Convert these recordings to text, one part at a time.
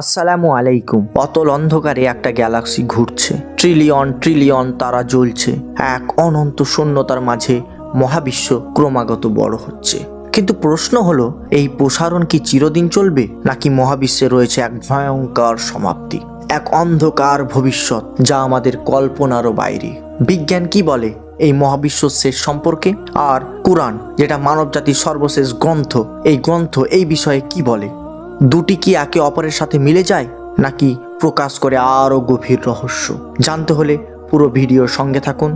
আসসালামু আলাইকুম। অতল অন্ধকারে একটা গ্যালাক্সি ঘুরছে, ট্রিলিয়ন ট্রিলিয়ন তারা জ্বলছে। এক অনন্ত শূন্যতার মাঝে মহাবিশ্ব ক্রমাগত বড় হচ্ছে। কিন্তু প্রশ্ন হলো, এই প্রসারণ কি চিরদিন চলবে, নাকি মহাবিশ্বে রয়েছে এক ভয়ঙ্কর সমাপ্তি, এক অন্ধকার ভবিষ্যৎ যা আমাদের কল্পনারও বাইরে? বিজ্ঞান কি বলে এই মহাবিশ্ব শেষ সম্পর্কে, আর কুরআন যেটা মানবজাতির সর্বশেষ গ্রন্থ, এই গ্রন্থ এই বিষয়ে কি বলে? দুটি কি একে অপরের সাথে মিলে যায়, নাকি প্রকাশ করে আরও গভীর রহস্য? জানতে হলে পুরো ভিডিওর সঙ্গে থাকুন।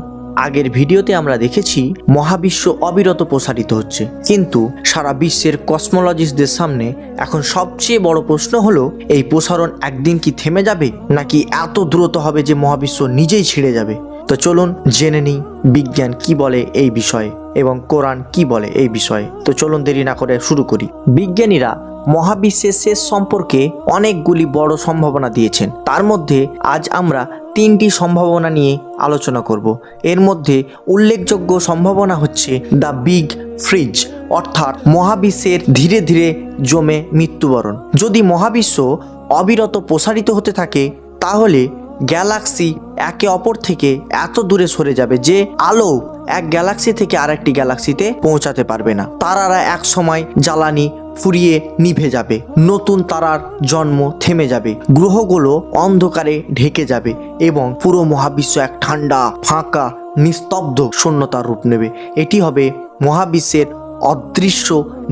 আগের ভিডিওতে আমরা দেখেছি মহাবিশ্ব অবিরত প্রসারিত হচ্ছে, কিন্তু সারা বিশ্বের কসমোলজিস্টদের সামনে এখন সবচেয়ে বড় প্রশ্ন হলো, এই প্রসারণ একদিন কি থেমে যাবে, নাকি এত দ্রুত হবে যে মহাবিশ্ব নিজেই ছিঁড়ে যাবে? তো চলুন জেনে নিই বিজ্ঞান কি বলে এই বিষয়ে এবং কোরআন কি বলে এই বিষয়ে। তো চলুন দেরি না করে শুরু করি। বিজ্ঞানীরা মহাবিশ্বের শেষ সম্পর্কে অনেকগুলি বড় সম্ভাবনা দিয়েছেন। তার মধ্যে আজ আমরা তিনটি সম্ভাবনা নিয়ে আলোচনা করব। এর মধ্যে উল্লেখযোগ্য সম্ভাবনা হচ্ছে দ্য বিগ ফ্রিজ, অর্থাৎ মহাবিশ্বের ধীরে ধীরে জমে মৃত্যুবরণ। যদি মহাবিশ্ব অবিরত প্রসারিত হতে থাকে, তাহলে গ্যালাক্সি একে অপর থেকে এত দূরে সরে যাবে যে আলো এক গ্যালাক্সি থেকে আরেকটি গ্যালাক্সিতে পৌঁছাতে পারবে না। তারারা এক সময় জ্বালানি ফুরিয়ে নিভে যাবে, নতুন তারার জন্ম থেমে যাবে, গ্রহগুলো অন্ধকারে ঢেকে যাবে এবং পুরো মহাবিশ্ব এক ঠান্ডা, ফাঁকা, নিস্তব্ধ শূন্যতার রূপ নেবে। এটি হবে মহাবিশ্বের অদৃশ্য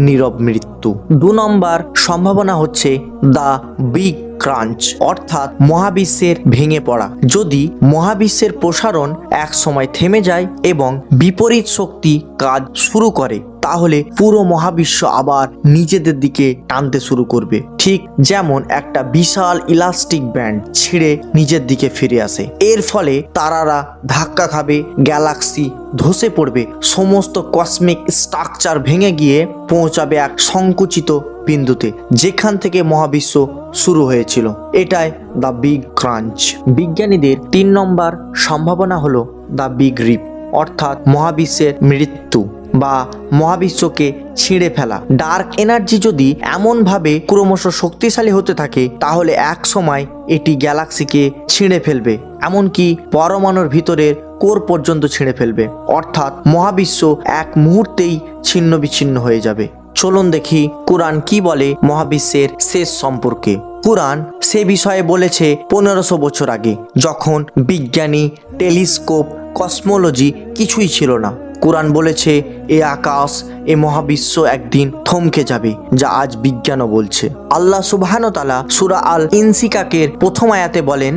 নীরব মৃত্যু। 2 নম্বর সম্ভাবনা হচ্ছে দ্য বিগ ক্রাঞ্চ, অর্থাৎ মহাবিশ্বের ভেঙে পড়া। যদি মহাবিশ্বের প্রসারণ এক সময় থেমে যায় এবং বিপরীত শক্তি কাজ শুরু করে, তাহলে পুরো মহাবিশ্ব আবার নিজেদের দিকে টানতে শুরু করবে, ঠিক যেমন একটা বিশাল ইলাস্টিক ব্যান্ড ছিঁড়ে নিজের দিকে ফিরে আসে। এর ফলে তারারা ধাক্কা খাবে, গ্যালাক্সি ধসে পড়বে, সমস্ত কসমিক স্ট্রাকচার ভেঙে গিয়ে পৌঁছাবে এক সংকুচিত বিন্দুতে, যেখান থেকে মহাবিশ্ব শুরু হয়েছিল। এটাই দ্য বিগ ক্রাঞ্চ। বিজ্ঞানীদের 3 নম্বর সম্ভাবনা হলো দ্য বিগ রিপ, অর্থাৎ মহাবিশ্বের মৃত্যু বা মহাবিশ্বকে ছিঁড়ে ফেলা। ডার্ক এনার্জি যদি এমনভাবে ক্রমশ শক্তিশালী হতে থাকে, তাহলে এক সময় এটি গ্যালাক্সিকে ছিঁড়ে ফেলবে, এমনকি পরমাণুর ভিতরের কোর পর্যন্ত ছিঁড়ে ফেলবে, অর্থাৎ মহাবিশ্ব এক মুহূর্তেই ছিন্ন বিচ্ছিন্ন হয়ে যাবে। চলুন দেখি কুরআন কি বলে মহাবিশ্বের শেষ সম্পর্কে। কুরআন সে বিষয়ে বলেছে 1500 বছর আগে, যখন বিজ্ঞানী, টেলিস্কোপ, কসমোলজি কিছুই ছিল না। কুরআন বলেছে এ আকাশ, এ মহাবিশ্ব একদিন থমকে যাবে, যা আজ বিজ্ঞানও বলছে। আল্লাহ সুবহানাহু ওয়া তাআলা সূরা আল ইনসিকাকের প্রথম আয়াতে বলেন,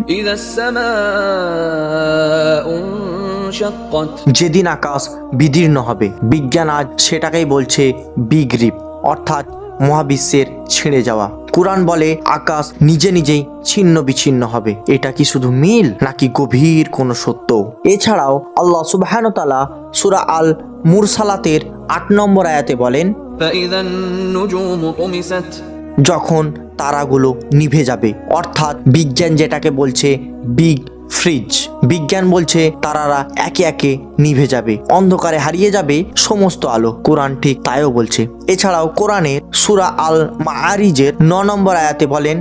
যেদিন আকাশ বিদীর্ণ হবে। বিজ্ঞান আজ সেটাকেই বলছে বিগ রিপ, অর্থাৎ মহাবিশ্বের ছিঁড়ে যাওয়া। কুরআন বলে আকাশ নিজে নিজেই ছিন্ন বিচ্ছিন্ন হবে। এটা কি শুধু মিল, নাকি গভীর কোনো সত্য? এছাড়াও আল্লাহ সুবহানাহু ওয়া তাআলা সূরা আল মুরসালাতের 8 নম্বর আয়াতে বলেন, যখন তারাগুলো নিভে যাবে, অর্থাৎ বিজ্ঞান যেটাকে বলছে বিগ ফ্রিজ। বিজ্ঞান বলছে তারারা একে একে নিভে যাবে, অন্ধকারে হারিয়ে যাবে সমস্ত আলো। কোরআন ঠিক তাইও বলছে। এছাড়াও কোরআনে সূরা আল মাআরিজের 9 নম্বর আয়াতে বলেন,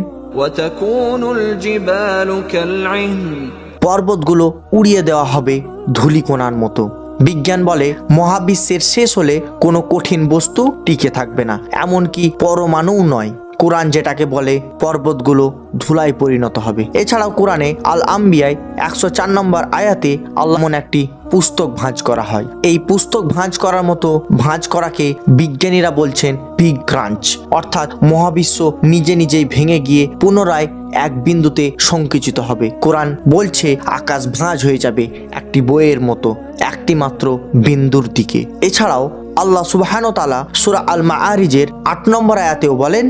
পর্বতগুলো উড়িয়ে দেওয়া হবে ধূলিকণার মতো। বিজ্ঞান বলে মহাবিশ্বের শেষ হলে কোনো কঠিন বস্তু টিকে থাকবে না, এমনকি পরমাণুও নয়। কোরআন যেটাকে বলে পর্বতগুলো ধুলায় পরিণত হবে। এছাড়াও কোরআনে আল আম্বিয়ায় 104 নম্বর আয়াতে আল্লাহ মন একটি পুস্তক ভাঁজ করা হয়। এই পুস্তক ভাঁজ করার মতো ভাঁজ করাকে বিজ্ঞানীরা বলছেন বিগ ক্রাঞ্চ, অর্থাৎ মহাবিশ্ব নিজে নিজেই ভেঙে গিয়ে পুনরায় এক বিন্দুতে সংকুচিত হবে। কোরআন বলছে আকাশ ভাঁজ হয়ে যাবে একটি বইয়ের মতো, একটি মাত্র বিন্দুর দিকে। এছাড়াও আল্লাহ সুবহানাহু ওয়া তাআলা সূরা আল মাআরিজের 8 নম্বর আয়াতেও বলেন,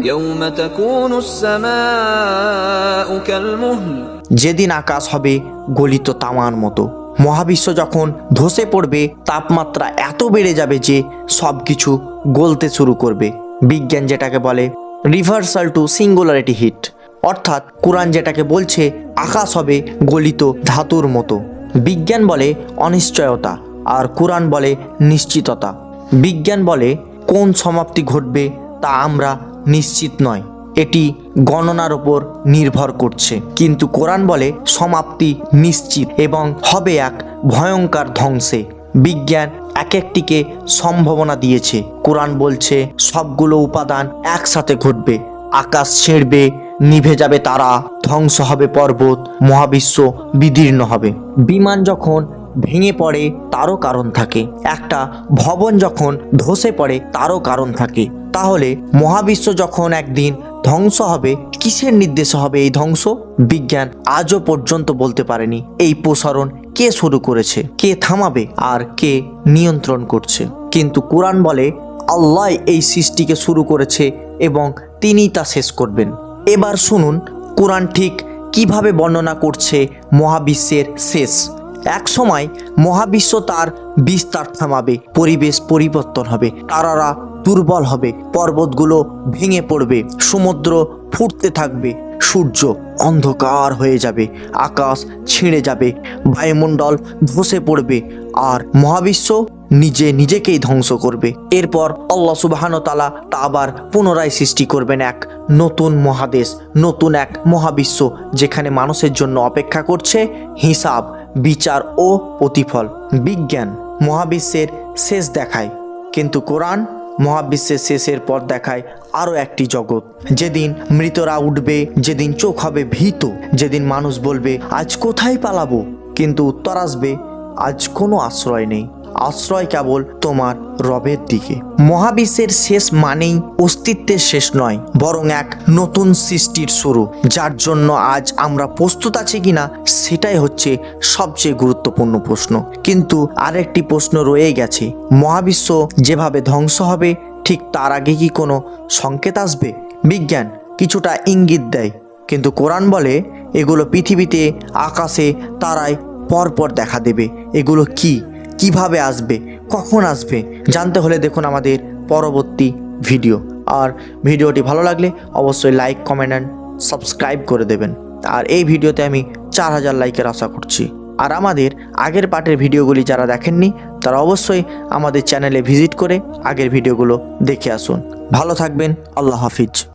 যেদিন আকাশ হবে গলিত তামার মতো। মহাবিশ্ব যখন ধসে পড়বে, তাপমাত্রা এত বেড়ে যাবে যে সবকিছু গলতে শুরু করবে। বিজ্ঞান যেটাকে বলে রিভার্সাল টু সিঙ্গুলারিটি হিট, অর্থাৎ কোরআন যেটাকে বলছে আকাশ হবে গলিত ধাতুর মতো। বিজ্ঞান বলে অনিশ্চয়তা, আর কোরআন বলে নিশ্চিততা। বিজ্ঞান বলে কোন সমাপ্তি ঘটবে তা আমরা নিশ্চিত নয়, এটি গণনার উপর নির্ভর করছে, কিন্তু কোরআন বলে সমাপ্তি নিশ্চিত এবং হবে এক ভয়ঙ্কর ধ্বংসে। বিজ্ঞান এক একটিকে সম্ভাবনা দিয়েছে। কোরআন বলছে সবগুলো উপাদান একসাথে ঘটবে, আকাশ ছেড়বে, নিভে যাবে তারা, ধ্বংস হবে পর্বত, মহাবিশ্ব বিদীর্ণ হবে। বিমান যখন ভেঙে পড়ে তারও কারণ থাকে, একটা ভবন যখন ধসে পড়ে তারও কারণ থাকে। তাহলে মহাবিশ্ব যখন একদিন ধ্বংস হবে, কিসের নির্দেশে হবে এই ধ্বংস? বিজ্ঞান আজও পর্যন্ত বলতে পারেনি এই প্রসারণ কে শুরু করেছে, কে থামাবে আর কে নিয়ন্ত্রণ করছে। কিন্তু কোরআন বলে আল্লাহ এই সৃষ্টিকে শুরু করেছে এবং তিনিই তা শেষ করবেন। এবার শুনুন কোরআন ঠিক কিভাবে বর্ণনা করছে মহাবিশ্বের শেষ। এক সময় মহাবিশ্ব তার বিস্তার থামাবে, পরিবেশ পরিবর্তন হবে, তারারা দুর্বল হবে, পর্বতগুলো ভেঙে পড়বে, সমুদ্র ফুটতে থাকবে, সূর্য অন্ধকার হয়ে যাবে, আকাশ ছিঁড়ে যাবে, বায়ুমণ্ডল ধসে পড়বে আর মহাবিশ্ব নিজেকেই ধ্বংস করবে। এরপর আল্লাহ সুবহানাহু ওয়া তাআলা তা আবার পুনরায় সৃষ্টি করবেন এক নতুন মহাদেশ, নতুন এক মহাবিশ্ব, যেখানে মানুষের জন্য অপেক্ষা করছে হিসাব, বিচার ও প্রতিফল। বিজ্ঞান মহাবিশ্বের শেষ দেখায়, কিন্তু কোরআন মহাবিশ্বের শেষের পর দেখায় আরও একটি জগৎ, যেদিন মৃতরা উঠবে, যেদিন চোখ হবে ভীত, যেদিন মানুষ বলবে আজ কোথায় পালাবো, কিন্তু উত্তর আসবে আজ কোনো আশ্রয় নেই, আশ্রয় কেবল তোমার রবের দিকে। মহাবিশ্বের শেষ মানেই অস্তিত্বের শেষ নয়, বরং এক নতুন সৃষ্টির শুরু, যার জন্য আজ আমরা প্রস্তুত আছি কিনা সেটাই হচ্ছে সবচেয়ে গুরুত্বপূর্ণ প্রশ্ন। কিন্তু আরেকটি প্রশ্ন রয়ে গেছে, মহাবিশ্ব যেভাবে ধ্বংস হবে ঠিক তার আগে কি কোনো সংকেত আসবে? বিজ্ঞান কিছুটা ইঙ্গিত দেয়, কিন্তু কোরআন বলে এগুলো পৃথিবীতে, আকাশে, তারায় পরপর দেখা দেবে। এগুলো কিভাবে আসবে, কখন আসবে জানতে হলে দেখুন আমাদের পরবর্তী ভিডিও। আর ভিডিওটি ভালো লাগলে অবশ্যই লাইক, কমেন্ট অ্যান্ড সাবস্ক্রাইব করে দেবেন। আর এই ভিডিওতে আমি 4000 লাইকের আশা করছি। আর আমাদের আগের পার্টের ভিডিওগুলি যারা দেখেননি তারা অবশ্যই আমাদের চ্যানেলে ভিজিট করে আগের ভিডিওগুলো দেখে আসুন। ভালো থাকবেন, আল্লাহ হাফিজ।